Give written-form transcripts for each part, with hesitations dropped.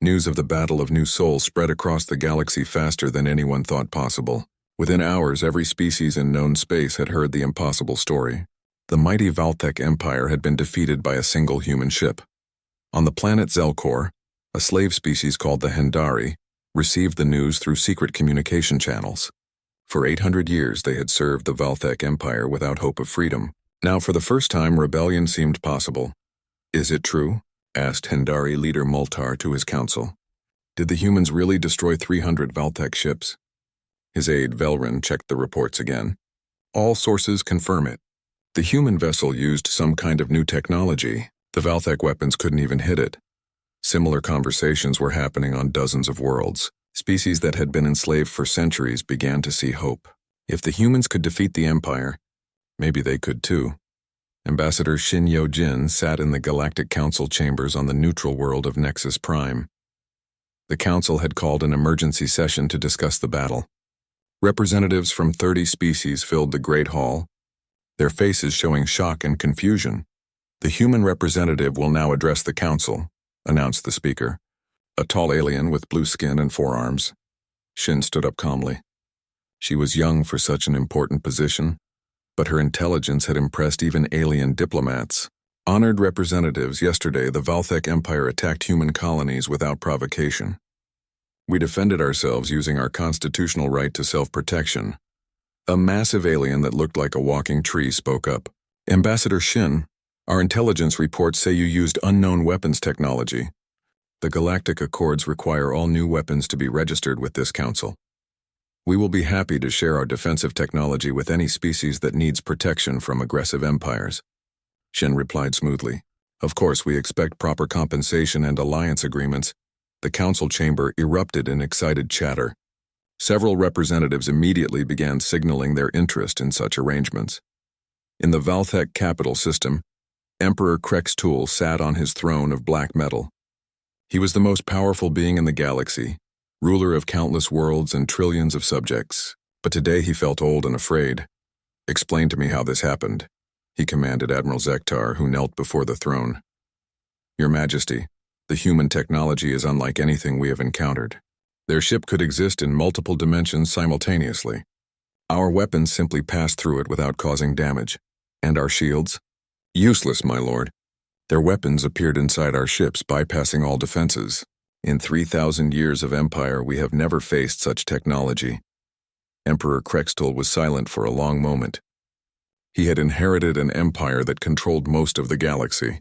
News of the Battle of New Sol spread across the galaxy faster than anyone thought possible. Within hours, every species in known space had heard the impossible story. The mighty Valthek Empire had been defeated by a single human ship. On the planet Zelkor, a slave species called the Hendari received the news through secret communication channels. For 800 years, they had served the Valthek Empire without hope of freedom. Now, for the first time, rebellion seemed possible. "Is it true?" asked Hendari leader Multar to his council. "Did the humans really destroy 300 Valthek ships?" His aide Velrin checked the reports again. "All sources confirm it. The human vessel used some kind of new technology. The Valthek weapons couldn't even hit it." Similar conversations were happening on dozens of worlds. Species that had been enslaved for centuries began to see hope. If the humans could defeat the Empire, maybe they could too. Ambassador Shin Yo-jin sat in the Galactic Council chambers on the neutral world of Nexus Prime. The Council had called an emergency session to discuss the battle. Representatives from 30 species filled the Great Hall, their faces showing shock and confusion. "The human representative will now address the Council," announced the speaker, a tall alien with blue skin and forearms. Shin stood up calmly. She was young for such an important position, but her intelligence had impressed even alien diplomats. "Honored representatives, yesterday the Valthek Empire attacked human colonies without provocation. We defended ourselves using our constitutional right to self-protection." A massive alien that looked like a walking tree spoke up. "Ambassador Shin, our intelligence reports say you used unknown weapons technology. The Galactic Accords require all new weapons to be registered with this council. We will be happy to share our defensive technology with any species that needs protection from aggressive empires." Shin replied smoothly. "Of course, we expect proper compensation and alliance agreements." The council chamber erupted in excited chatter. Several representatives immediately began signaling their interest in such arrangements. In the Valthek capital system, Emperor Krextul sat on his throne of black metal. He was the most powerful being in the galaxy, ruler of countless worlds and trillions of subjects. But today he felt old and afraid. "Explain to me how this happened," he commanded Admiral Zektar, who knelt before the throne. "Your Majesty, the human technology is unlike anything we have encountered. Their ship could exist in multiple dimensions simultaneously. Our weapons simply passed through it without causing damage. And our shields? Useless, my lord. Their weapons appeared inside our ships, bypassing all defenses. In 3,000 years of empire, we have never faced such technology." Emperor Krextul was silent for a long moment. He had inherited an empire that controlled most of the galaxy.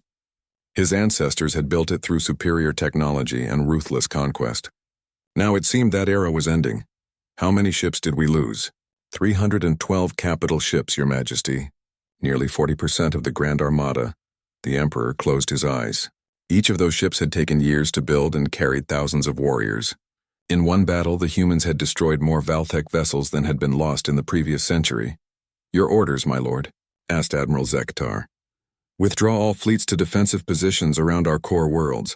His ancestors had built it through superior technology and ruthless conquest. Now it seemed that era was ending. "How many ships did we lose?" 312 capital ships, Your Majesty. Nearly 40% of the Grand Armada." The Emperor closed his eyes. Each of those ships had taken years to build and carried thousands of warriors. In one battle, the humans had destroyed more Valthek vessels than had been lost in the previous century. "Your orders, my lord," asked Admiral Zektar. "Withdraw all fleets to defensive positions around our core worlds.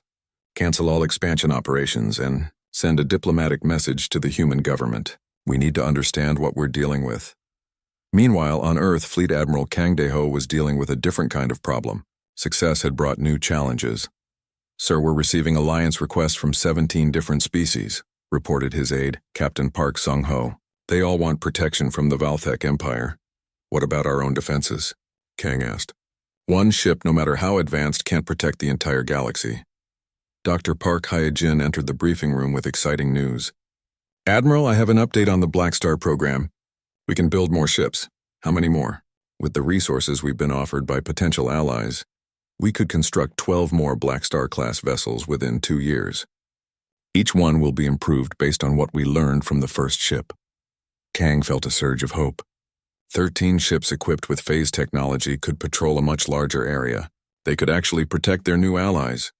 Cancel all expansion operations and send a diplomatic message to the human government. We need to understand what we're dealing with." Meanwhile, on Earth, Fleet Admiral Kang Dae-ho was dealing with a different kind of problem. Success had brought new challenges. "Sir, we're receiving alliance requests from 17 different species," reported his aide, Captain Park Sung-ho. "They all want protection from the Valthek Empire." "What about our own defenses?" Kang asked. "One ship, no matter how advanced, can't protect the entire galaxy." Dr. Park Hyojin entered the briefing room with exciting news. "Admiral, I have an update on the Blackstar program. We can build more ships." "How many more?" "With the resources we've been offered by potential allies, we could construct 12 more Blackstar-class vessels within 2 years. Each one will be improved based on what we learned from the first ship." Kang felt a surge of hope. 13 ships equipped with phase technology could patrol a much larger area. They could actually protect their new allies.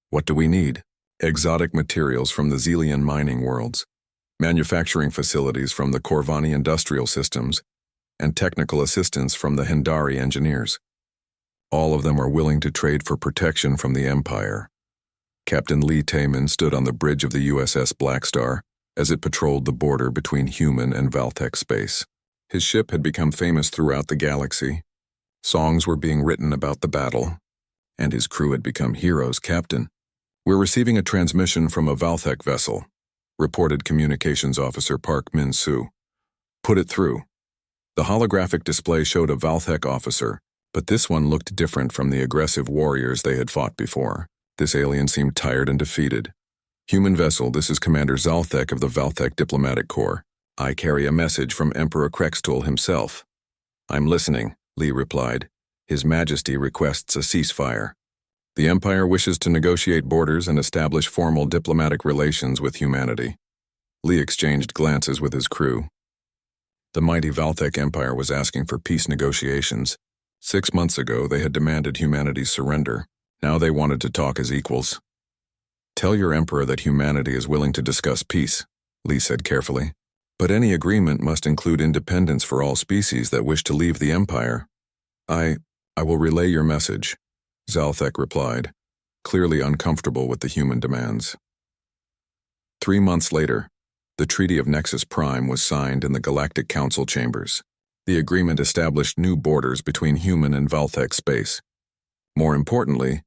"What do we need?" "Exotic materials from the Zelian mining worlds, manufacturing facilities from the Corvani industrial systems, and technical assistance from the Hendari engineers. All of them are willing to trade for protection from the Empire." Captain Lee Taemin stood on the bridge of the USS Blackstar as it patrolled the border between human and Valthek space. His ship had become famous throughout the galaxy. Songs were being written about the battle, and his crew had become heroes. "Captain, "We're receiving a transmission from a Valthek vessel," reported Communications Officer Park Min-soo. "Put it through." The holographic display showed a Valthek officer, but this one looked different from the aggressive warriors they had fought before. This alien seemed tired and defeated. "Human vessel, this is Commander Zalthek of the Valthek Diplomatic Corps. I carry a message from Emperor Krextul himself." "I'm listening," Lee replied. "His Majesty requests a ceasefire. The Empire wishes to negotiate borders and establish formal diplomatic relations with humanity." Lee exchanged glances with his crew. The mighty Valthek Empire was asking for peace negotiations. 6 months ago, they had demanded humanity's surrender. Now they wanted to talk as equals. "Tell your Emperor that humanity is willing to discuss peace," Lee said carefully. "But any agreement must include independence for all species that wish to leave the Empire." I will relay your message," Zalthek replied, clearly uncomfortable with the human demands. 3 months later, the Treaty of Nexus Prime was signed in the Galactic Council chambers. The agreement established new borders between human and Valthek space. More importantly,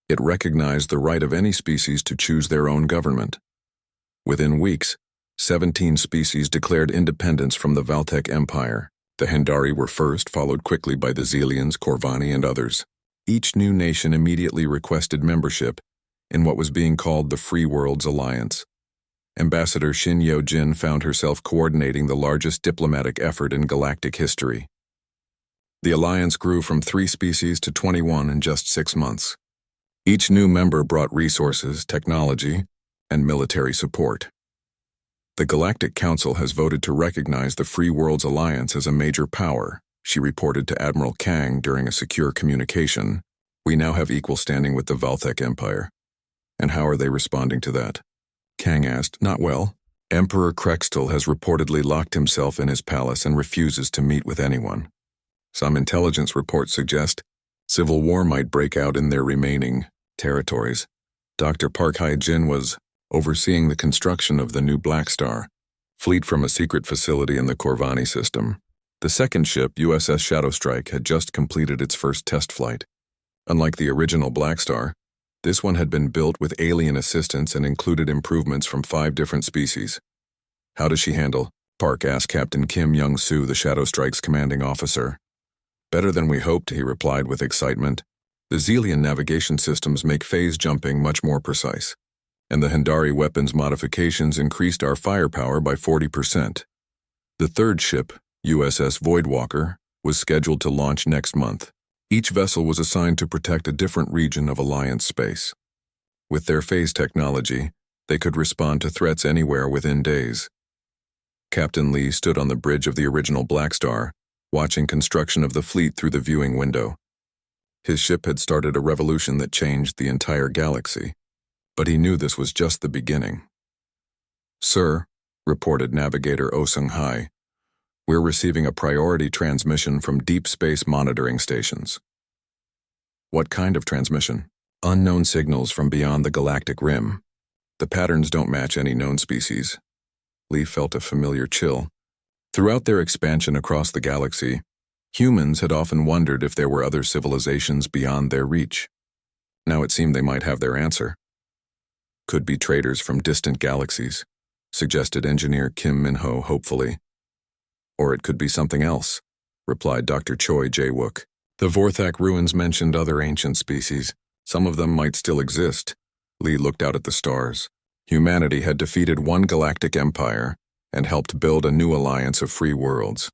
it recognized the right of any species to choose their own government. Within weeks, 17 species declared independence from the Valthek Empire. The Hendari were first, followed quickly by the Zelians, Corvani, and others. Each new nation immediately requested membership in what was being called the Free Worlds Alliance. Ambassador Shin Yo-jin found herself coordinating the largest diplomatic effort in galactic history. The alliance grew from 3 species to 21 in just 6 months. Each new member brought resources, technology, and military support. "The Galactic Council has voted to recognize the Free Worlds Alliance as a major power," she reported to Admiral Kang during a secure communication. "We now have equal standing with the Valthek Empire." "And how are they responding to that?" Kang asked. "Not well. Emperor Krextul has reportedly locked himself in his palace and refuses to meet with anyone. Some intelligence reports suggest civil war might break out in their remaining territories." Dr. Park Hae-jin was overseeing the construction of the new Blackstar, fleet from a secret facility in the Corvani system. The second ship, USS Shadowstrike, had just completed its first test flight. Unlike the original Blackstar, this one had been built with alien assistance and included improvements from 5 different species. "How does she handle?" Park asked Captain Kim Young-soo, the Shadowstrike's commanding officer. "Better than we hoped," he replied with excitement. "The Zelian navigation systems make phase jumping much more precise, and the Hendari weapons modifications increased our firepower by 40%. The third ship, USS Voidwalker, was scheduled to launch next month. Each vessel was assigned to protect a different region of Alliance space. With their phase technology, they could respond to threats anywhere within days." Captain Lee stood on the bridge of the original Blackstar, watching construction of the fleet through the viewing window. His ship had started a revolution that changed the entire galaxy, but he knew this was just the beginning. "Sir," reported Navigator Oh Sung-hai, "we're receiving a priority transmission from deep space monitoring stations." "What kind of transmission?" "Unknown signals from beyond the galactic rim. The patterns don't match any known species." Lee felt a familiar chill. Throughout their expansion across the galaxy, humans had often wondered if there were other civilizations beyond their reach. Now it seemed they might have their answer. "Could be traders from distant galaxies," suggested Engineer Kim Min-ho hopefully. "Or it could be something else," replied Dr. Choi Jae-wook. "The Vorthak ruins mentioned other ancient species. Some of them might still exist." Lee looked out at the stars. Humanity had defeated one galactic empire and helped build a new alliance of free worlds.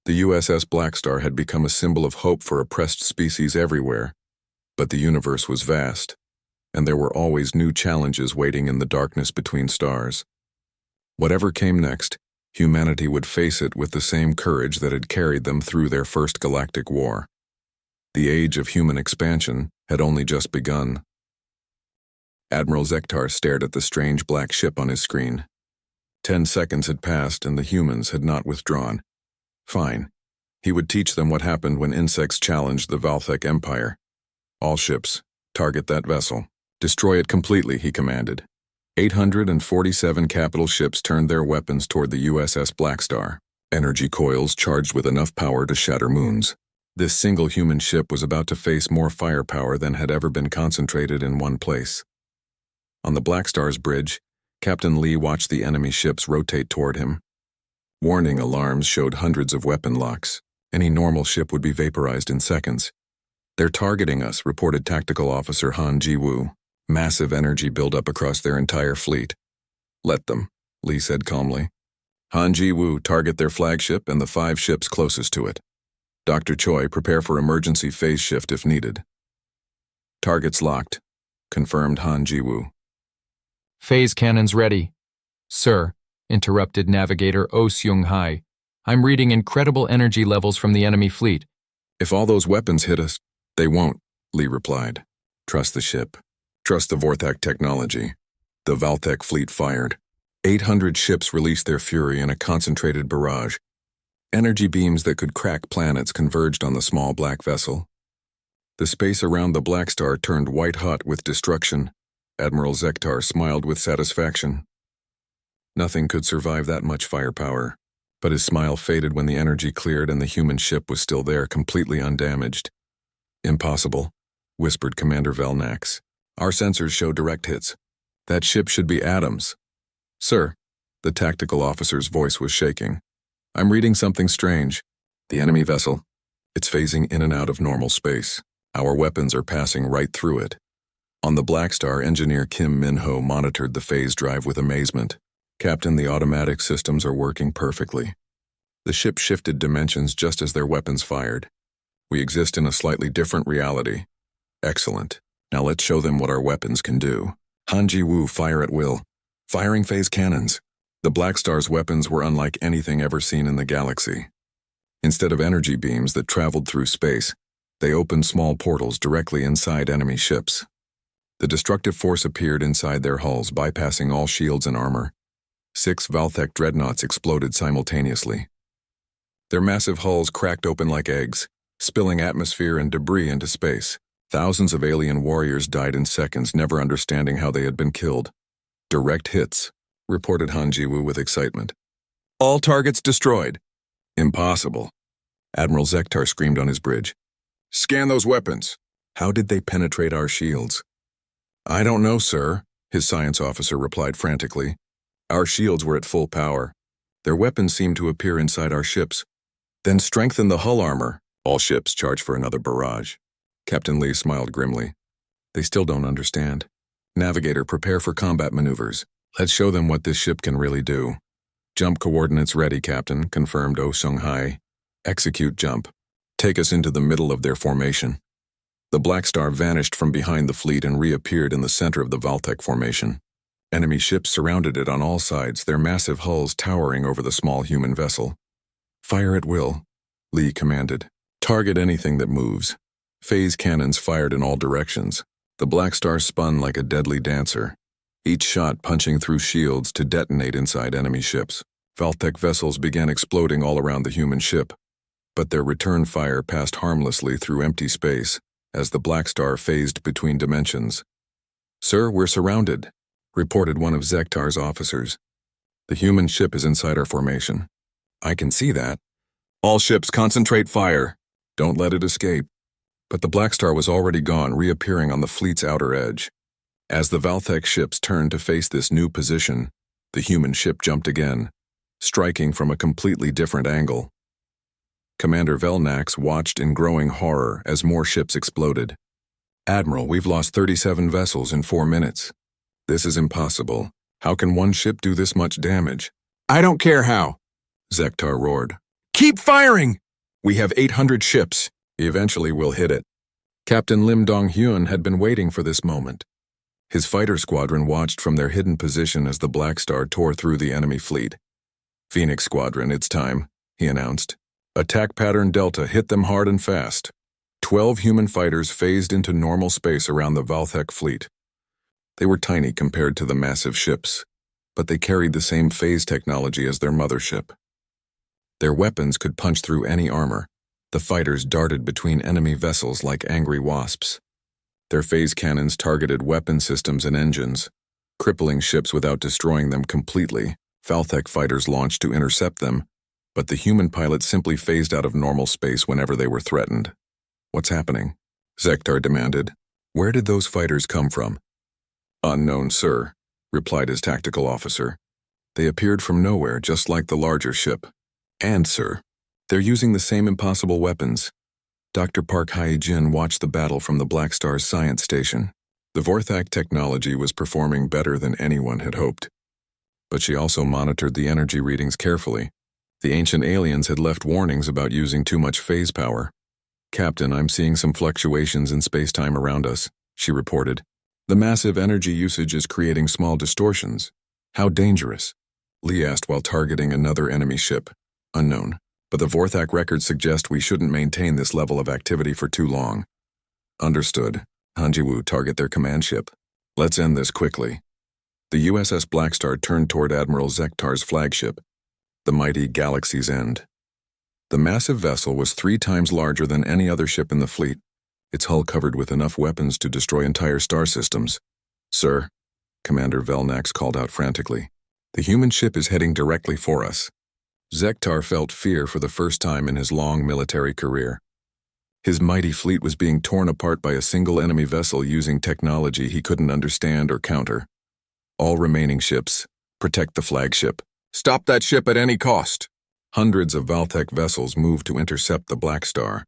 The USS Blackstar had become a symbol of hope for oppressed species everywhere, but the universe was vast, and there were always new challenges waiting in the darkness between stars. Whatever came next, humanity would face it with the same courage that had carried them through their first galactic war. The age of human expansion had only just begun. Admiral Zektar stared at the strange black ship on his screen. 10 seconds had passed and the humans had not withdrawn. Fine. He would teach them what happened when insects challenged the Valthek Empire. "All ships, target that vessel. Destroy it completely," he commanded. 847 capital ships turned their weapons toward the USS Blackstar, energy coils charged with enough power to shatter moons. This single human ship was about to face more firepower than had ever been concentrated in one place. On the Blackstar's bridge, Captain Lee watched the enemy ships rotate toward him. Warning alarms showed hundreds of weapon locks. Any normal ship would be vaporized in seconds. "They're targeting us," reported Tactical Officer Han Ji-woo. Massive energy buildup across their entire fleet. "Let them," Lee said calmly. Han Ji-woo, target their flagship and the 5 ships closest to it. Dr. Choi, prepare for emergency phase shift if needed. "Targets locked," confirmed Han Ji-woo. "Phase cannons ready." "Sir," interrupted Navigator Oh Seung-hai, "I'm reading incredible energy levels from the enemy fleet." "If all those weapons hit us, they won't," Lee replied. "Trust the ship. Trust the Vorthak technology." The Valthek fleet fired. 800 ships released their fury in a concentrated barrage. Energy beams that could crack planets converged on the small black vessel. The space around the Blackstar turned white-hot with destruction. Admiral Zektar smiled with satisfaction. Nothing could survive that much firepower, but his smile faded when the energy cleared and the human ship was still there, completely undamaged. "Impossible," whispered Commander Velnax. "Our sensors show direct hits. That ship should be atoms." "Sir," the tactical officer's voice was shaking. "I'm reading something strange. The enemy vessel, it's phasing in and out of normal space. Our weapons are passing right through it." On the Blackstar, engineer Kim Min-ho monitored the phase drive with amazement. "Captain, the automatic systems are working perfectly. The ship shifted dimensions just as their weapons fired. We exist in a slightly different reality." "Excellent. Now let's show them what our weapons can do." Han Ji-woo, fire at will. Firing phase cannons. The Blackstar's weapons were unlike anything ever seen in the galaxy. Instead of energy beams that traveled through space, they opened small portals directly inside enemy ships. The destructive force appeared inside their hulls, bypassing all shields and armor. 6 Valthek dreadnoughts exploded simultaneously. Their massive hulls cracked open like eggs, spilling atmosphere and debris into space. Thousands of alien warriors died in seconds, never understanding how they had been killed. "Direct hits," reported Han Ji-woo with excitement. "All targets destroyed." "Impossible," Admiral Zektar screamed on his bridge. "Scan those weapons." "How did they penetrate our shields?" "I don't know, sir," his science officer replied frantically. "Our shields were at full power. Their weapons seemed to appear inside our ships." "Then strengthen the hull armor." All ships charge for another barrage. Captain Lee smiled grimly. "They still don't understand. Navigator, prepare for combat maneuvers. Let's show them what this ship can really do." "Jump coordinates ready, Captain," confirmed Oh Seung-hai. "Execute jump. Take us into the middle of their formation." The Blackstar vanished from behind the fleet and reappeared in the center of the Valthek formation. Enemy ships surrounded it on all sides, their massive hulls towering over the small human vessel. "Fire at will," Lee commanded. "Target anything that moves." Phase cannons fired in all directions. The Blackstar spun like a deadly dancer, each shot punching through shields to detonate inside enemy ships. Valthek vessels began exploding all around the human ship, but their return fire passed harmlessly through empty space as the Blackstar phased between dimensions. "Sir, we're surrounded," reported one of Zektar's officers. "The human ship is inside our formation." "I can see that." "All ships concentrate fire. Don't let it escape." But the Blackstar was already gone, reappearing on the fleet's outer edge. As the Valthek ships turned to face this new position, the human ship jumped again, striking from a completely different angle. Commander Velnax watched in growing horror as more ships exploded. "Admiral, we've lost 37 vessels in 4 minutes. This is impossible. How can one ship do this much damage?" "I don't care how," Zektar roared. "Keep firing! We have 800 ships. Eventually we'll hit it." Captain Lim Dong-hyun had been waiting for this moment. His fighter squadron watched from their hidden position as the Blackstar tore through the enemy fleet. "Phoenix Squadron, it's time," he announced. "Attack pattern Delta, hit them hard and fast." 12 human fighters phased into normal space around the Valthek fleet. They were tiny compared to the massive ships, but they carried the same phase technology as their mothership. Their weapons could punch through any armor. The fighters darted between enemy vessels like angry wasps. Their phase cannons targeted weapon systems and engines, crippling ships without destroying them completely. Valthek fighters launched to intercept them, but the human pilots simply phased out of normal space whenever they were threatened. "What's happening?" Zektar demanded. "Where did those fighters come from?" Unknown, sir, replied his tactical officer. They appeared from nowhere, just like the larger ship. And, sir, they're using the same impossible weapons. Dr. Park Hye-jin watched the battle from the Blackstar's science station. The Vorthak technology was performing better than anyone had hoped. But she also monitored the energy readings carefully. The ancient aliens had left warnings about using too much phase power. Captain, I'm seeing some fluctuations in space-time around us, she reported. The massive energy usage is creating small distortions. How dangerous? Lee asked while targeting another enemy ship. Unknown. But the Vorthak records suggest we shouldn't maintain this level of activity for too long. Understood. Hanjiwoo, target their command ship. Let's end this quickly. The USS Blackstar turned toward Admiral Zektar's flagship, the mighty Galaxy's End. The massive vessel was 3 times larger than any other ship in the fleet, its hull covered with enough weapons to destroy entire star systems. Sir, Commander Velnax called out frantically. The human ship is heading directly for us. Zektar felt fear for the first time in his long military career. His mighty fleet was being torn apart by a single enemy vessel using technology he couldn't understand or counter. All remaining ships, protect the flagship. Stop that ship at any cost! Hundreds of Valtech vessels moved to intercept the Blackstar.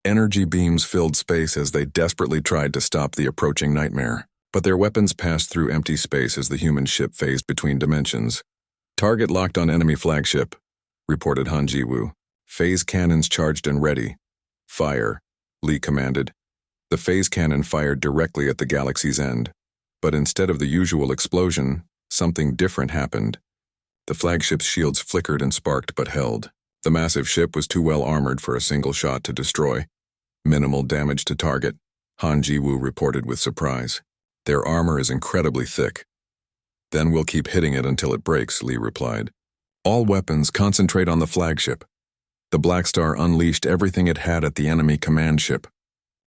Energy beams filled space as they desperately tried to stop the approaching nightmare, but their weapons passed through empty space as the human ship phased between dimensions. Target locked on enemy flagship, reported Han Ji-woo. Phase cannons charged and ready. Fire, Lee commanded. The phase cannon fired directly at the Galaxy's End, but instead of the usual explosion, something different happened. The flagship's shields flickered and sparked but held. The massive ship was too well armored for a single shot to destroy. Minimal damage to target, Han Ji-woo reported with surprise. Their armor is incredibly thick. Then we'll keep hitting it until it breaks, Lee replied. All weapons concentrate on the flagship. The Blackstar unleashed everything it had at the enemy command ship.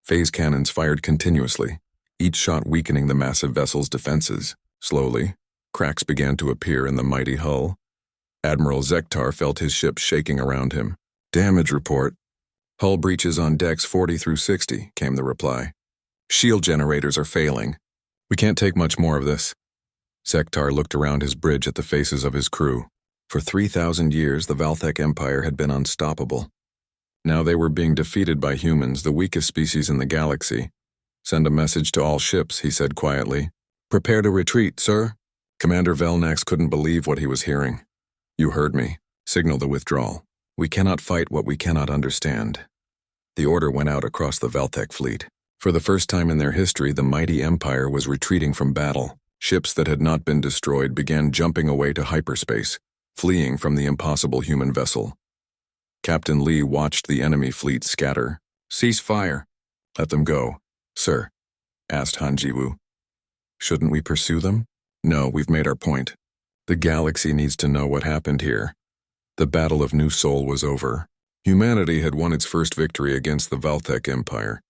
Phase cannons fired continuously, each shot weakening the massive vessel's defenses. Slowly, cracks began to appear in the mighty hull. Admiral Zektar felt his ship shaking around him. Damage report. Hull breaches on decks 40 through 60, came the reply. Shield generators are failing. We can't take much more of this. Zektar looked around his bridge at the faces of his crew. For 3,000 years, the Valthek Empire had been unstoppable. Now they were being defeated by humans, the weakest species in the galaxy. Send a message to all ships, he said quietly. Prepare to retreat, sir. Commander Velnax couldn't believe what he was hearing. You heard me. Signal the withdrawal. We cannot fight what we cannot understand. The order went out across the Valthek fleet. For the first time in their history, the mighty empire was retreating from battle. Ships that had not been destroyed began jumping away to hyperspace, fleeing from the impossible human vessel. Captain Lee watched the enemy fleet scatter. Cease fire. Let them go. Sir, asked Han Ji-woo. Shouldn't we pursue them? No, we've made our point. The galaxy needs to know what happened here. The Battle of New Sol was over. Humanity had won its first victory against the Valthek Empire.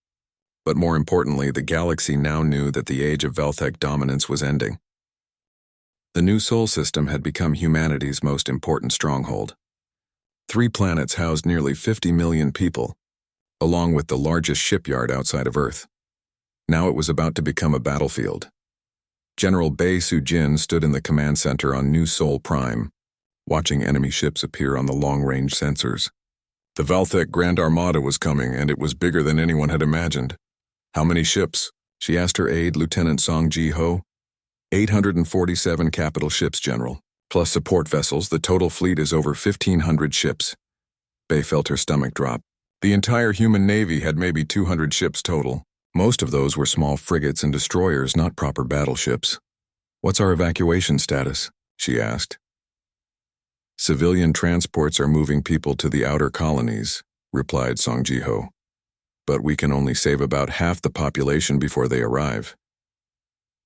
But more importantly, the galaxy now knew that the age of Valthek dominance was ending. The New Sol system had become humanity's most important stronghold. 3 planets housed nearly 50 million people, along with the largest shipyard outside of Earth. Now it was about to become a battlefield. General Bae Soo-jin stood in the command center on New Sol Prime, watching enemy ships appear on the long-range sensors. The Valthek Grand Armada was coming, and it was bigger than anyone had imagined. How many ships? She asked her aide, Lieutenant Song Ji-ho. 847 capital ships, General. Plus support vessels, the total fleet is over 1,500 ships. Bae felt her stomach drop. The entire human navy had maybe 200 ships total. Most of those were small frigates and destroyers, not proper battleships. What's our evacuation status? She asked. Civilian transports are moving people to the outer colonies, replied Song Ji-ho. But we can only save about half the population before they arrive.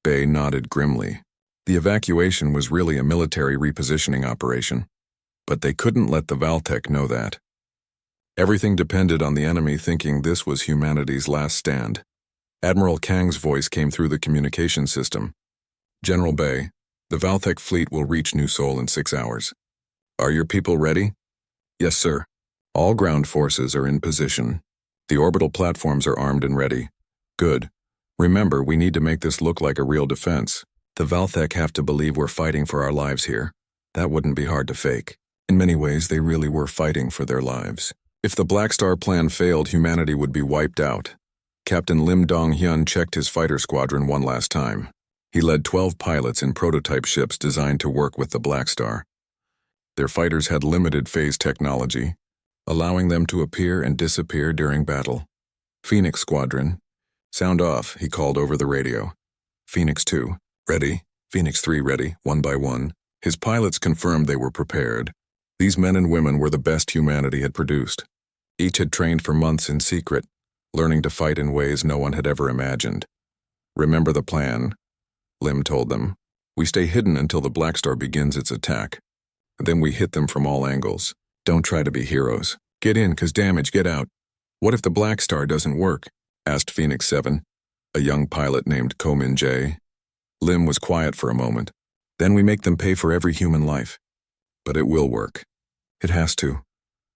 Bae nodded grimly. The evacuation was really a military repositioning operation, but they couldn't let the Valtech know that. Everything depended on the enemy thinking this was humanity's last stand. Admiral Kang's voice came through the communication system. General Bae, the Valthek fleet will reach New Sol in 6 hours. Are your people ready? Yes, sir. All ground forces are in position. The orbital platforms are armed and ready. Good. Remember, we need to make this look like a real defense. The Valthek have to believe we're fighting for our lives here. That wouldn't be hard to fake. In many ways, they really were fighting for their lives. If the Blackstar plan failed, humanity would be wiped out. Captain Lim Dong-hyun checked his fighter squadron one last time. He led 12 pilots in prototype ships designed to work with the Blackstar. Their fighters had limited phase technology, allowing them to appear and disappear during battle. Phoenix Squadron. Sound off, he called over the radio. Phoenix 2, ready. Phoenix 3, ready, one by one. His pilots confirmed they were prepared. These men and women were the best humanity had produced. Each had trained for months in secret, learning to fight in ways no one had ever imagined. Remember the plan, Lim told them. We stay hidden until the Blackstar begins its attack. Then we hit them from all angles. Don't try to be heroes. Get in, 'cause damage, get out. What if the Blackstar doesn't work? Asked Phoenix 7, a young pilot named Ko Min-jae. Lim was quiet for a moment. Then we make them pay for every human life. But it will work. It has to.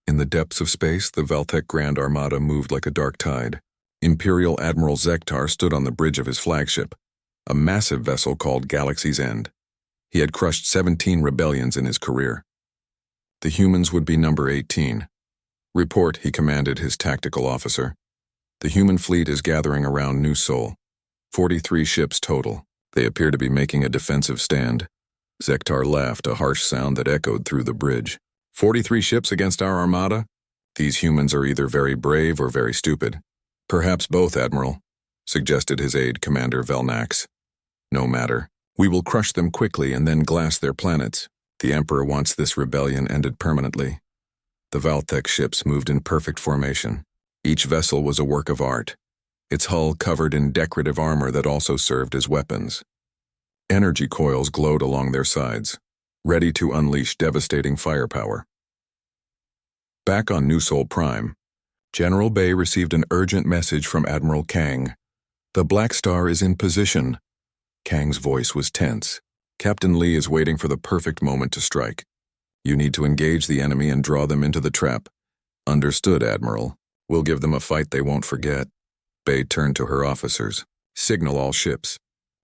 In the depths of space, the Valthek Grand Armada moved like a dark tide. Imperial Admiral Zektar stood on the bridge of his flagship, a massive vessel called Galaxy's End. He had crushed 17 rebellions in his career. The humans would be number 18. Report, he commanded his tactical officer. The human fleet is gathering around New Seoul. 43 ships total. They appear to be making a defensive stand. Zektar laughed, a harsh sound that echoed through the bridge. 43 ships against our armada? These humans are either very brave or very stupid. Perhaps both, Admiral, suggested his aide, Commander Velnax. No matter. We will crush them quickly and then glass their planets. The Emperor wants this rebellion ended permanently. The Valthek ships moved in perfect formation. Each vessel was a work of art, its hull covered in decorative armor that also served as weapons. Energy coils glowed along their sides, ready to unleash devastating firepower. Back on New Seoul Prime, General Bay received an urgent message from Admiral Kang. The Blackstar is in position. Kang's voice was tense. Captain Lee is waiting for the perfect moment to strike. You need to engage the enemy and draw them into the trap. Understood, Admiral. We'll give them a fight they won't forget. Bay turned to her officers. Signal all ships.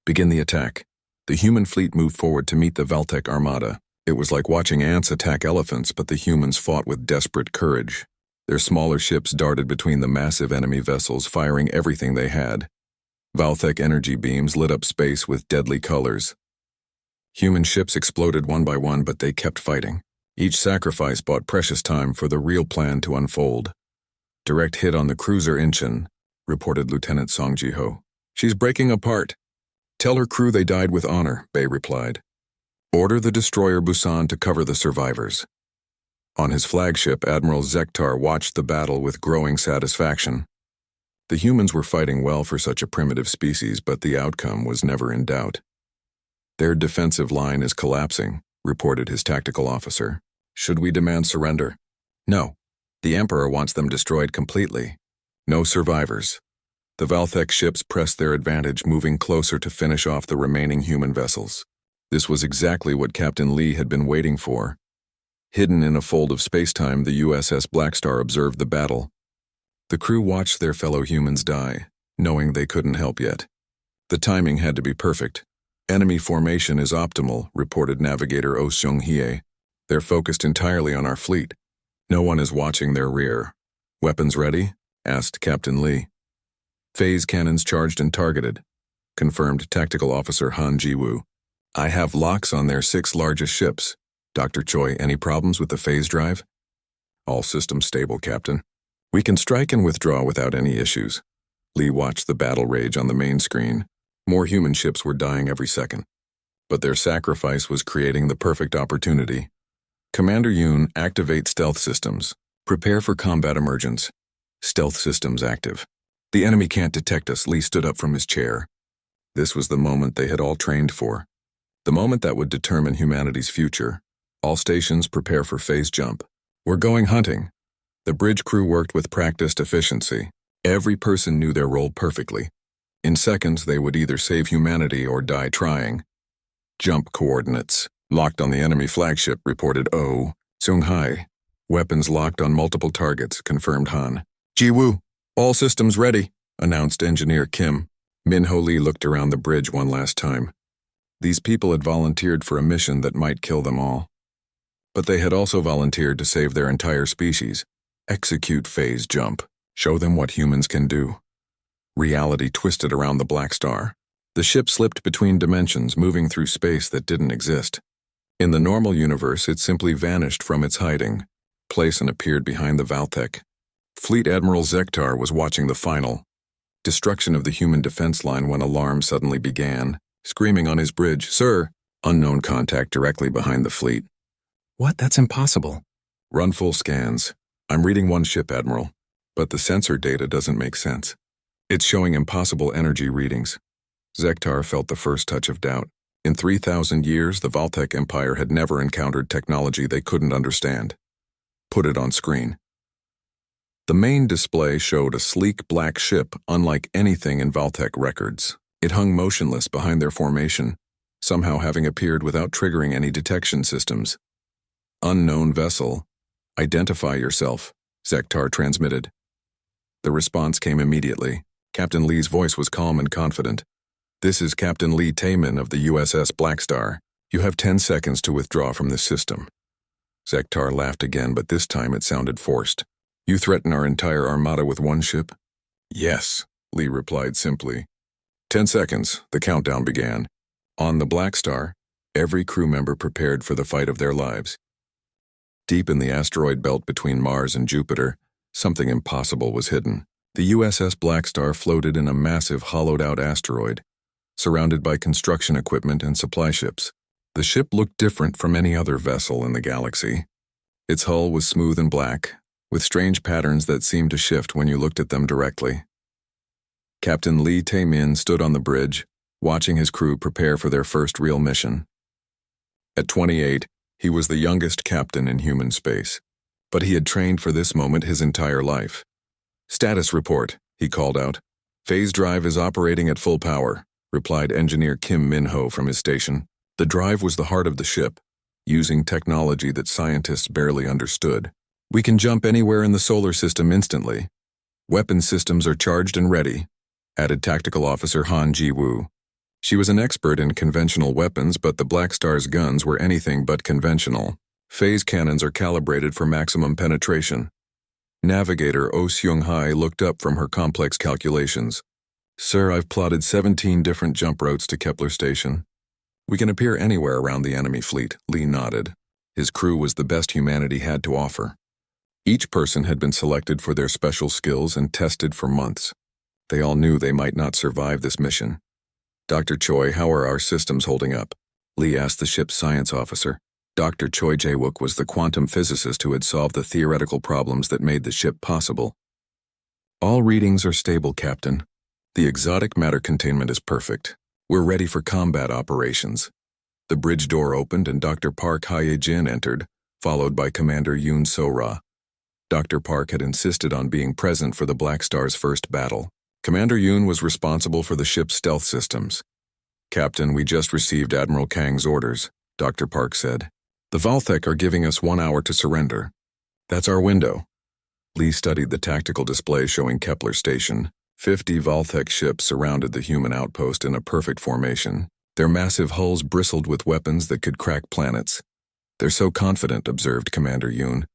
Begin the attack. The human fleet moved forward to meet the Valthek Armada. It was like watching ants attack elephants, but the humans fought with desperate courage. Their smaller ships darted between the massive enemy vessels, firing everything they had. Valthek energy beams lit up space with deadly colors. Human ships exploded one by one, but they kept fighting. Each sacrifice bought precious time for the real plan to unfold. Direct hit on the cruiser Incheon, reported Lieutenant Song Ji-ho. She's breaking apart. Tell her crew they died with honor, Bay replied. Order the destroyer Busan to cover the survivors. On his flagship, Admiral Zektar watched the battle with growing satisfaction. The humans were fighting well for such a primitive species, but the outcome was never in doubt. Their defensive line is collapsing, reported his tactical officer. Should we demand surrender? No. The Emperor wants them destroyed completely. No survivors. The Valthek ships pressed their advantage, moving closer to finish off the remaining human vessels. This was exactly what Captain Lee had been waiting for. Hidden in a fold of spacetime, the USS Blackstar observed the battle. The crew watched their fellow humans die, knowing they couldn't help yet. The timing had to be perfect. Enemy formation is optimal, reported Navigator Oh Seung-hye. They're focused entirely on our fleet. No one is watching their rear. Weapons ready? Asked Captain Lee. Phase cannons charged and targeted, confirmed Tactical Officer Han Ji-woo. I have locks on their 6 largest ships. Dr. Choi, any problems with the phase drive? All systems stable, Captain. We can strike and withdraw without any issues. Lee watched the battle rage on the main screen. More human ships were dying every second. But their sacrifice was creating the perfect opportunity. Commander Yoon, activate stealth systems. Prepare for combat emergence. Stealth systems active. The enemy can't detect us, Lee stood up from his chair. This was the moment they had all trained for. The moment that would determine humanity's future. All stations prepare for phase jump. We're going hunting. The bridge crew worked with practiced efficiency. Every person knew their role perfectly. In seconds, they would either save humanity or die trying. Jump coordinates. Locked on the enemy flagship, reported Oh Seung-hye. Weapons locked on multiple targets, confirmed Han. Ji-woo, all systems ready, announced Engineer Kim. Min-Ho Lee looked around the bridge one last time. These people had volunteered for a mission that might kill them all. But they had also volunteered to save their entire species. Execute phase jump. Show them what humans can do. Reality twisted around the Blackstar. The ship slipped between dimensions, moving through space that didn't exist. In the normal universe, it simply vanished from its hiding place and appeared behind the Valthek. Fleet Admiral Zektar was watching the final destruction of the human defense line when alarm suddenly began, screaming on his bridge, "Sir!" Unknown contact directly behind the fleet. What? That's impossible. Run full scans. I'm reading one ship, Admiral, but the sensor data doesn't make sense. It's showing impossible energy readings. Zektar felt the first touch of doubt. In 3,000 years, the Valthek Empire had never encountered technology they couldn't understand. Put it on screen. The main display showed a sleek black ship unlike anything in Valthek records. It hung motionless behind their formation, somehow having appeared without triggering any detection systems. Unknown vessel. Identify yourself, Zektar transmitted. The response came immediately. Captain Lee's voice was calm and confident. "This is Captain Lee Taemin of the USS Blackstar. You have 10 seconds to withdraw from this system." Zektar laughed again, but this time it sounded forced. "You threaten our entire armada with one ship?" "Yes," Lee replied simply. 10 seconds, the countdown began. On the Blackstar, every crew member prepared for the fight of their lives. Deep in the asteroid belt between Mars and Jupiter, something impossible was hidden. The USS Blackstar floated in a massive hollowed-out asteroid, surrounded by construction equipment and supply ships. The ship looked different from any other vessel in the galaxy. Its hull was smooth and black, with strange patterns that seemed to shift when you looked at them directly. Captain Lee Taemin stood on the bridge, watching his crew prepare for their first real mission. At 28, he was the youngest captain in human space, but he had trained for this moment his entire life. "Status report," he called out. "Phase drive is operating at full power," replied Engineer Kim Min-Ho from his station. The drive was the heart of the ship, using technology that scientists barely understood. "We can jump anywhere in the solar system instantly. Weapon systems are charged and ready," added Tactical Officer Han Ji-woo. She was an expert in conventional weapons, but the Blackstar's guns were anything but conventional. Phase cannons are calibrated for maximum penetration. Navigator Oh Seung-hai looked up from her complex calculations. "Sir, I've plotted 17 different jump routes to Kepler Station. We can appear anywhere around the enemy fleet," Lee nodded. His crew was the best humanity had to offer. Each person had been selected for their special skills and tested for months. They all knew they might not survive this mission. "Dr. Choi, how are our systems holding up?" Lee asked the ship's science officer. Dr. Choi Jae-wook was the quantum physicist who had solved the theoretical problems that made the ship possible. "All readings are stable, Captain. The exotic matter containment is perfect. We're ready for combat operations." The bridge door opened and Dr. Park Hye-jin entered, followed by Commander Yoon So-ra. Dr. Park had insisted on being present for the Blackstar's first battle. Commander Yoon was responsible for the ship's stealth systems. "Captain, we just received Admiral Kang's orders," Dr. Park said. "The Valthek are giving us 1 hour to surrender. That's our window." Lee studied the tactical display showing Kepler Station. 50 Valthek ships surrounded the human outpost in a perfect formation. Their massive hulls bristled with weapons that could crack planets. "They're so confident," observed Commander Yoon.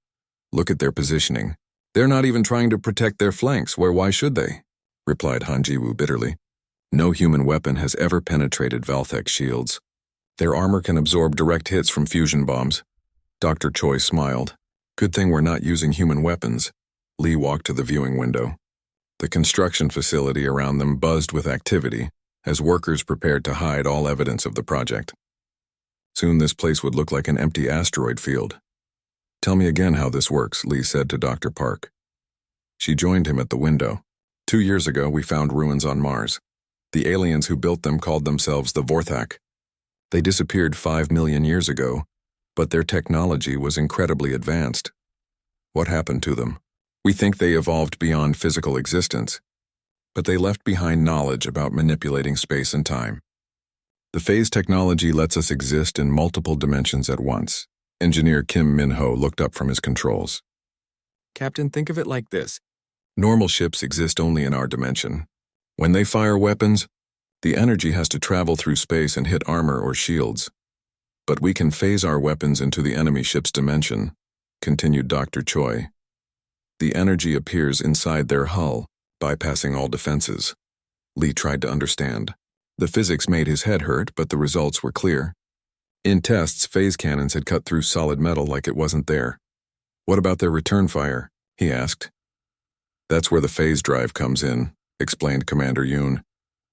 "Look at their positioning. They're not even trying to protect their flanks, why should they?" replied Han Ji-woo bitterly. "No human weapon has ever penetrated Valthek shields. Their armor can absorb direct hits from fusion bombs." Dr. Choi smiled. "Good thing we're not using human weapons." Lee walked to the viewing window. The construction facility around them buzzed with activity as workers prepared to hide all evidence of the project. Soon this place would look like an empty asteroid field. "Tell me again how this works," Lee said to Dr. Park. She joined him at the window. 2 years ago, we found ruins on Mars. The aliens who built them called themselves the Vorthak. They disappeared 5 million years ago, but their technology was incredibly advanced. What happened to them? We think they evolved beyond physical existence, but they left behind knowledge about manipulating space and time. The phase technology lets us exist in multiple dimensions at once. Engineer Kim Min-Ho looked up from his controls. "Captain, think of it like this. Normal ships exist only in our dimension. When they fire weapons, The energy has to travel through space and hit armor or shields. But we can phase our weapons into the enemy ship's dimension, continued Dr. Choi. The energy appears inside their hull, bypassing all defenses. Lee tried to understand. The physics made his head hurt, but the results were clear. In tests, phase cannons had cut through solid metal like it wasn't there. What about their return fire? He asked. That's where the phase drive comes in, explained Commander Yoon.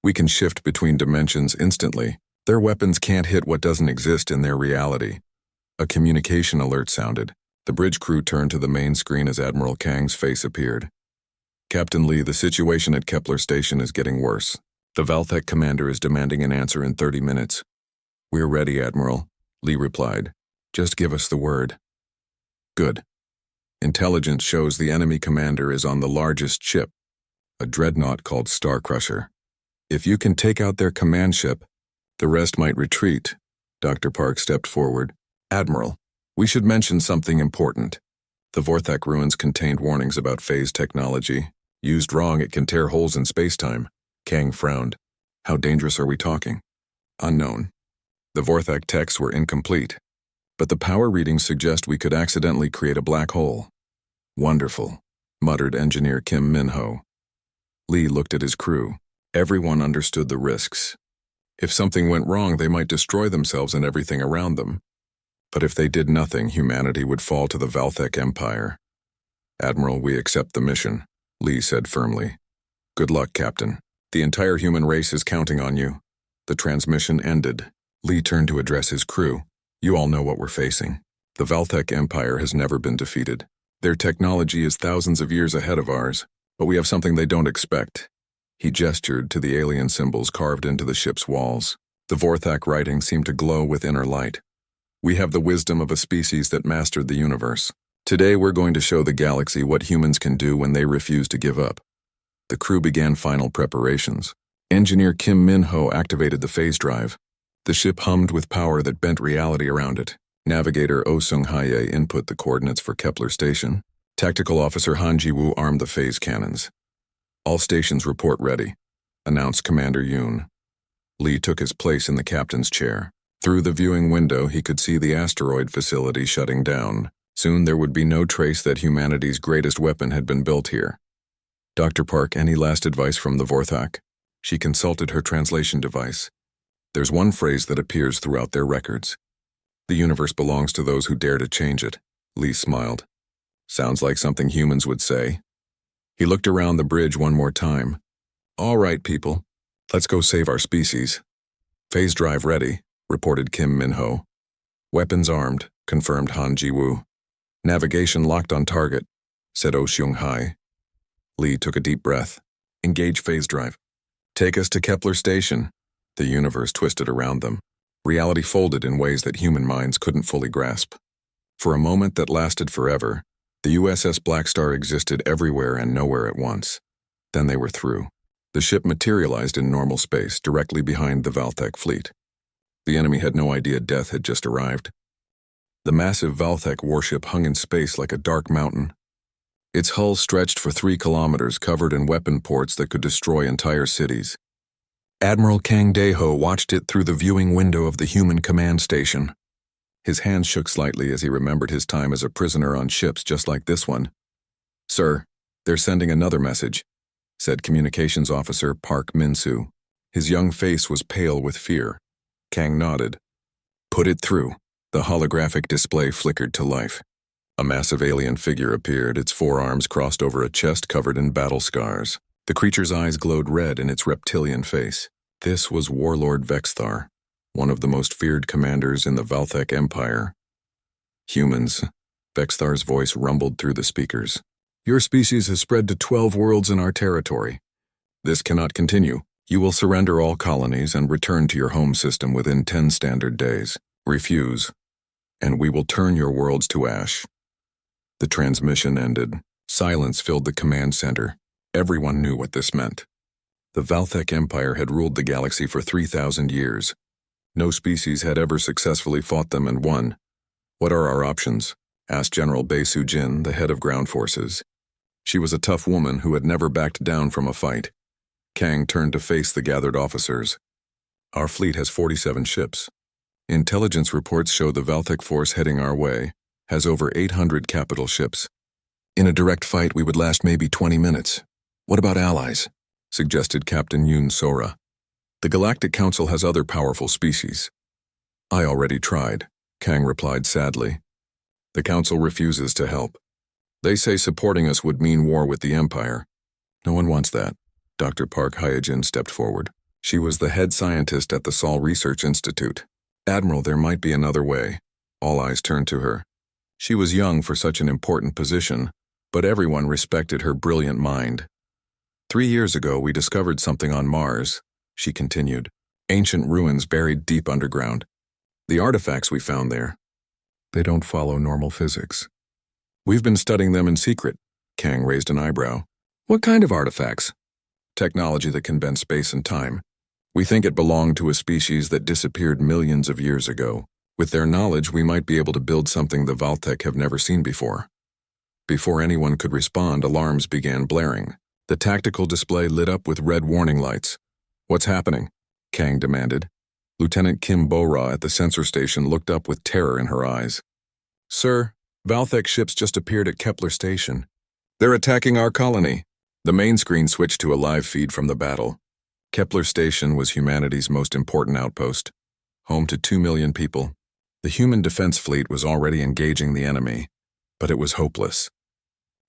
We can shift between dimensions instantly. Their weapons can't hit what doesn't exist in their reality. A communication alert sounded. The bridge crew turned to the main screen as Admiral Kang's face appeared. Captain Lee, the situation at Kepler Station is getting worse. The Valthek commander is demanding an answer in 30 minutes. We're ready, Admiral, Lee replied. Just give us the word. Good. Intelligence shows the enemy commander is on the largest ship, a dreadnought called Star Crusher. If you can take out their command ship, the rest might retreat. Dr. Park stepped forward. Admiral, we should mention something important. The Vorthak ruins contained warnings about phase technology. Used wrong, it can tear holes in space-time. Kang frowned. How dangerous are we talking? Unknown. The Vorthak texts were incomplete, but the power readings suggest we could accidentally create a black hole. Wonderful, muttered engineer Kim Min-ho. Lee looked at his crew. Everyone understood the risks. If something went wrong, they might destroy themselves and everything around them. But if they did nothing, humanity would fall to the Valthek Empire. Admiral, we accept the mission, Lee said firmly. Good luck, Captain. The entire human race is counting on you. The transmission ended. Lee turned to address his crew. You all know what we're facing. The Valthek Empire has never been defeated. Their technology is thousands of years ahead of ours, but we have something they don't expect. He gestured to the alien symbols carved into the ship's walls. The Vorthak writing seemed to glow with inner light. We have the wisdom of a species that mastered the universe. Today we're going to show the galaxy what humans can do when they refuse to give up. The crew began final preparations. Engineer Kim Min-ho activated the phase drive. The ship hummed with power that bent reality around it. Navigator Oh Sung-hae input the coordinates for Kepler Station. Tactical Officer Han Ji-woo armed the phase cannons. All stations report ready, announced Commander Yoon. Lee took his place in the captain's chair. Through the viewing window, he could see the asteroid facility shutting down. Soon there would be no trace that humanity's greatest weapon had been built here. Dr. Park, any last advice from the Vorthak? She consulted her translation device. There's one phrase that appears throughout their records. The universe belongs to those who dare to change it. Lee smiled. Sounds like something humans would say. He looked around the bridge one more time. All right, people. Let's go save our species. Phase drive ready, reported Kim Min-ho. Weapons armed, confirmed Han Ji-woo. Navigation locked on target, said Oh Sung-hae. Lee took a deep breath. Engage phase drive. Take us to Kepler Station. The universe twisted around them. Reality folded in ways that human minds couldn't fully grasp. For a moment that lasted forever, the USS Blackstar existed everywhere and nowhere at once. Then they were through. The ship materialized in normal space, directly behind the Valthek fleet. The enemy had no idea death had just arrived. The massive Valthek warship hung in space like a dark mountain. Its hull stretched for 3 kilometers, covered in weapon ports that could destroy entire cities. Admiral Kang Dae-ho watched it through the viewing window of the human command station. His hands shook slightly as he remembered his time as a prisoner on ships just like this one. Sir, they're sending another message, said Communications Officer Park Min-soo. His young face was pale with fear. Kang nodded. Put it through. The holographic display flickered to life. A massive alien figure appeared, its forearms crossed over a chest covered in battle scars. The creature's eyes glowed red in its reptilian face. This was Warlord Vexthar, one of the most feared commanders in the Valthek Empire. Humans, Vexthar's voice rumbled through the speakers. Your species has spread to 12 worlds in our territory. This cannot continue. You will surrender all colonies and return to your home system within 10 standard days. Refuse, and we will turn your worlds to ash. The transmission ended. Silence filled the command center. Everyone knew what this meant. The Valthek Empire had ruled the galaxy for 3,000 years. No species had ever successfully fought them and won. What are our options? Asked General Bae Soo-jin, the head of ground forces. She was a tough woman who had never backed down from a fight. Kang turned to face the gathered officers. Our fleet has 47 ships. Intelligence reports show the Valthek force heading our way has over 800 capital ships. In a direct fight, we would last maybe 20 minutes. What about allies? Suggested Captain Yoon Sora. The Galactic Council has other powerful species. I already tried, Kang replied sadly. The Council refuses to help. They say supporting us would mean war with the Empire. No one wants that. Dr. Park Hyojin stepped forward. She was the head scientist at the Sol Research Institute. Admiral, there might be another way. All eyes turned to her. She was young for such an important position, but everyone respected her brilliant mind. 3 years ago, we discovered something on Mars, she continued. Ancient ruins buried deep underground. The artifacts we found there, they don't follow normal physics. We've been studying them in secret. Kang raised an eyebrow. What kind of artifacts? Technology that can bend space and time. We think it belonged to a species that disappeared millions of years ago. With their knowledge, we might be able to build something the Valthek have never seen before. Before anyone could respond, alarms began blaring. The tactical display lit up with red warning lights. What's happening? Kang demanded. Lieutenant Kim Bo-ra at the sensor station looked up with terror in her eyes. Sir, Valthek ships just appeared at Kepler Station. They're attacking our colony. The main screen switched to a live feed from the battle. Kepler Station was humanity's most important outpost, home to 2 million people. The human defense fleet was already engaging the enemy, but it was hopeless.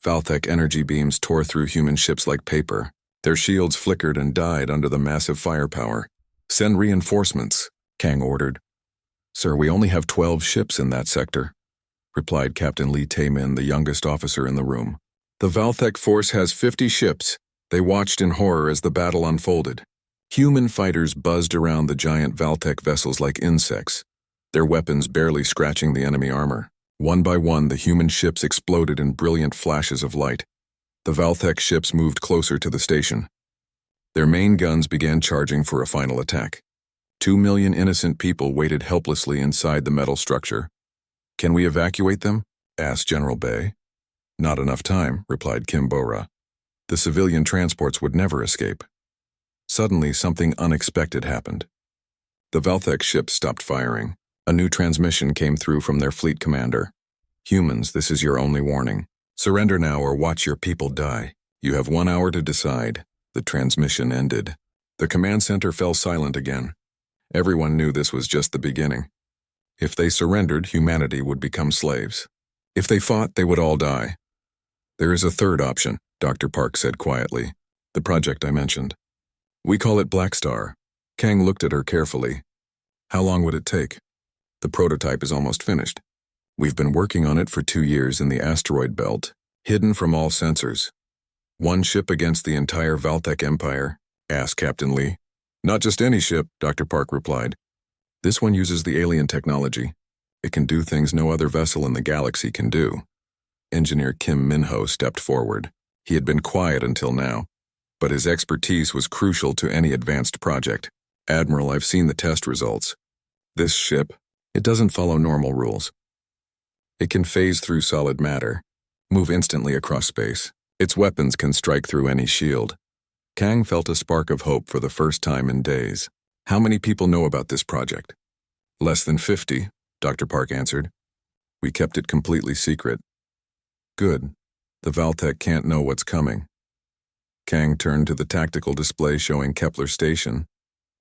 Valthek energy beams tore through human ships like paper. Their shields flickered and died under the massive firepower. Send reinforcements, Kang ordered. Sir, we only have 12 ships in that sector, replied Captain Lee Tae-min, the youngest officer in the room. The Valthek force has 50 ships. They watched in horror as the battle unfolded. Human fighters buzzed around the giant Valthek vessels like insects, their weapons barely scratching the enemy armor. One by one, the human ships exploded in brilliant flashes of light. The Valthek ships moved closer to the station. Their main guns began charging for a final attack. 2 million innocent people waited helplessly inside the metal structure. Can we evacuate them? Asked General Bay. Not enough time, replied Kim Bo-ra. The civilian transports would never escape. Suddenly, something unexpected happened. The Valthek ships stopped firing. A new transmission came through from their fleet commander. Humans, this is your only warning. Surrender now or watch your people die. You have 1 hour to decide. The transmission ended. The command center fell silent again. Everyone knew this was just the beginning. If they surrendered, humanity would become slaves. If they fought, they would all die. There is a third option, Dr. Park said quietly. The project I mentioned. We call it Blackstar. Kang looked at her carefully. How long would it take? The prototype is almost finished. We've been working on it for 2 years in the asteroid belt, hidden from all sensors. One ship against the entire Valthek Empire? Asked Captain Lee. Not just any ship, Dr. Park replied. This one uses the alien technology. It can do things no other vessel in the galaxy can do. Engineer Kim Min-ho stepped forward. He had been quiet until now, but his expertise was crucial to any advanced project. Admiral, I've seen the test results. This ship, it doesn't follow normal rules. It can phase through solid matter, move instantly across space. Its weapons can strike through any shield. Kang felt a spark of hope for the first time in days. How many people know about this project? Less than 50, Dr. Park answered. We kept it completely secret. Good. The Valthek can't know what's coming. Kang turned to the tactical display showing Kepler Station.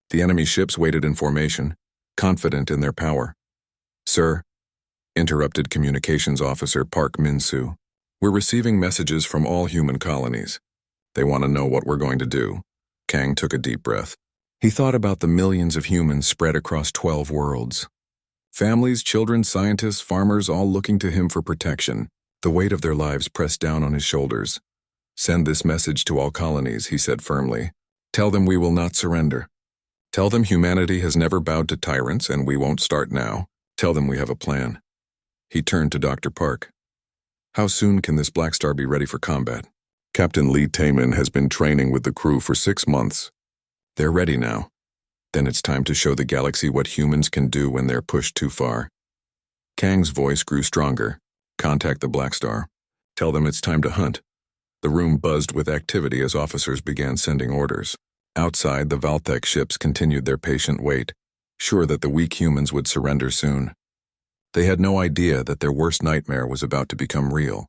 The enemy ships waited in formation, confident in their power. Sir, interrupted Communications Officer Park Min-soo. We're receiving messages from all human colonies. They want to know what we're going to do. Kang took a deep breath. He thought about the millions of humans spread across 12 worlds. Families, children, scientists, farmers, all looking to him for protection. The weight of their lives pressed down on his shoulders. Send this message to all colonies, he said firmly. Tell them we will not surrender. Tell them humanity has never bowed to tyrants and we won't start now. Tell them we have a plan. He turned to Dr. Park. How soon can this Blackstar be ready for combat? Captain Lee Tae-min has been training with the crew for 6 months. They're ready now. Then it's time to show the galaxy what humans can do when they're pushed too far. Kang's voice grew stronger. Contact the Blackstar. Tell them it's time to hunt. The room buzzed with activity as officers began sending orders. Outside, the Valthek ships continued their patient wait, sure that the weak humans would surrender soon. They had no idea that their worst nightmare was about to become real.